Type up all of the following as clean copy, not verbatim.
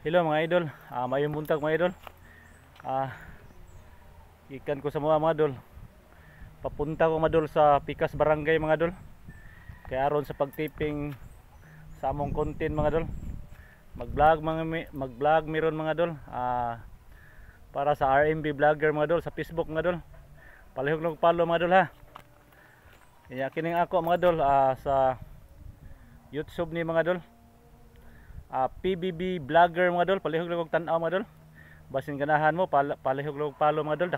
Hello mga idol, mayong buntag mga idol. Ikan ko sa mga idol. Papunta ko mga idol sa Pikas Barangay mga idol. Kaya aron sa pagtiping sa among content mga idol. Mag-vlog meron mga idol. Para sa RMB vlogger mga idol sa Facebook mga idol. Palihog lang follow mga idol ha. Iya kining ako mga idol sa YouTube ni mga idol. PBB vlogger mga idol, palihog lang og tan-aw mga idol. Basin ganahan mo palihog lang og follow mga idol.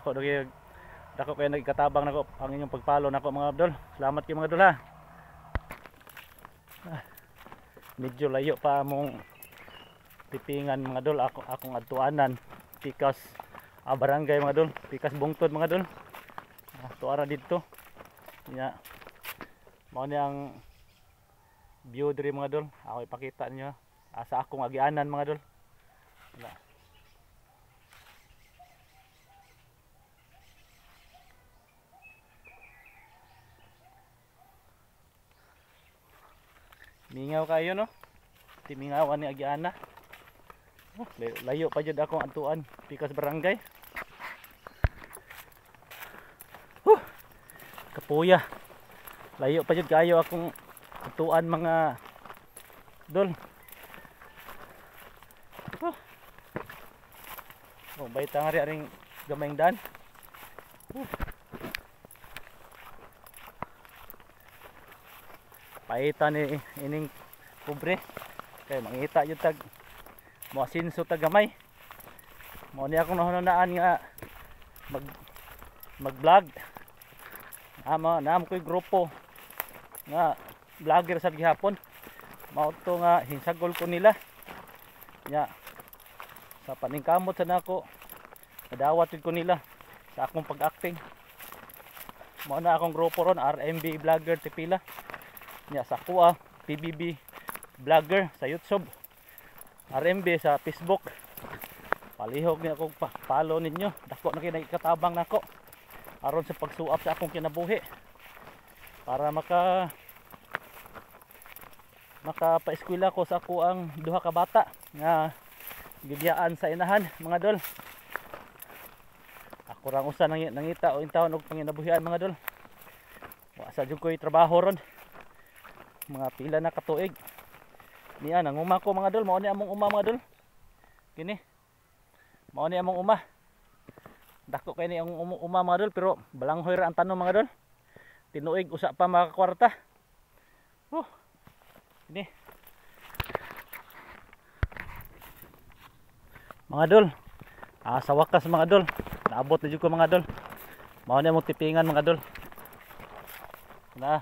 Dako kay nagkatabang nako ang inyong pag-follow nako mga idol. Salamat kay mga idol ha. Medyo layo pa among tipingan mga idol, akong adtuanan Pikas barangay mga idol, Pikas Bungtod mga idol. Tuara dito. Ya. Mao ni ang view diri mga idol. Ako ipakita niyo sa akong agianan mga idol. Wala. Mingaw kayo no. Timingawan ni agiana. Layo pa jud akong atuan Pikas Barangay. Kapuya. Layo pa jud kayo akong atuan mga idol. Baita nga rin gamayng daan. Paita ni ining kubre. Kaya mangita yung tag moasinso tag gamay. Mo ni akong nahunaan nga mag-vlog. Naam ko'y grupo nga vlogger sa gihapon. Mao to nga hinsagol ko nila. Nya sa paningkamot sa nako nadawat ko nila sa akong pag-acting. Mao na akong grupo ron RMB vlogger tipila. Nya sa kuha PBB vlogger sa YouTube, RMB sa Facebook. Palihog ni akong follow ninyo. Dako na kinakatabang nako aron sa pagsuap sa akong kinabuhi para makapaeskwela ko sa ako ang duha ka bata nga gibiyaan sa inahan mga dol. Ako rang usa nangita o intawon og panginabuhian mga dol. Wa sa jud ko'y trabaho ron. Mga pila na katuig. Niya nanguma ko mga dol, mao ni among uma mga dol. Kini. Mao ni among uma. Dako kay ni ang uma mga dol pero balanghoy ra ang tanom mga dol. Tinuig usa pa mga kwarta. Ini. Mga dol. Sa wakas mga dol, naabot na jud ko mga dol. Mao ni among tipingan mga dol. Na.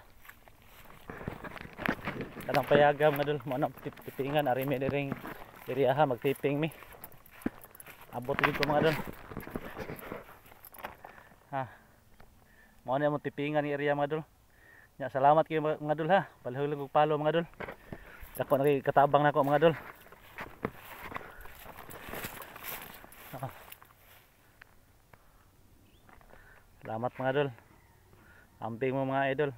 Kanang payaga mga dol, mao na tipingan ari mi diring iriaha magtiping mi. Abot jud ko mga dol. Mao ni among tipingan ni area mga dol. Nya salamat kay mga dol ha. Palihog lang og follow mga dol. Dako na kay katabang nako mga dol. Salamat mga dol. Amping mo mga idol.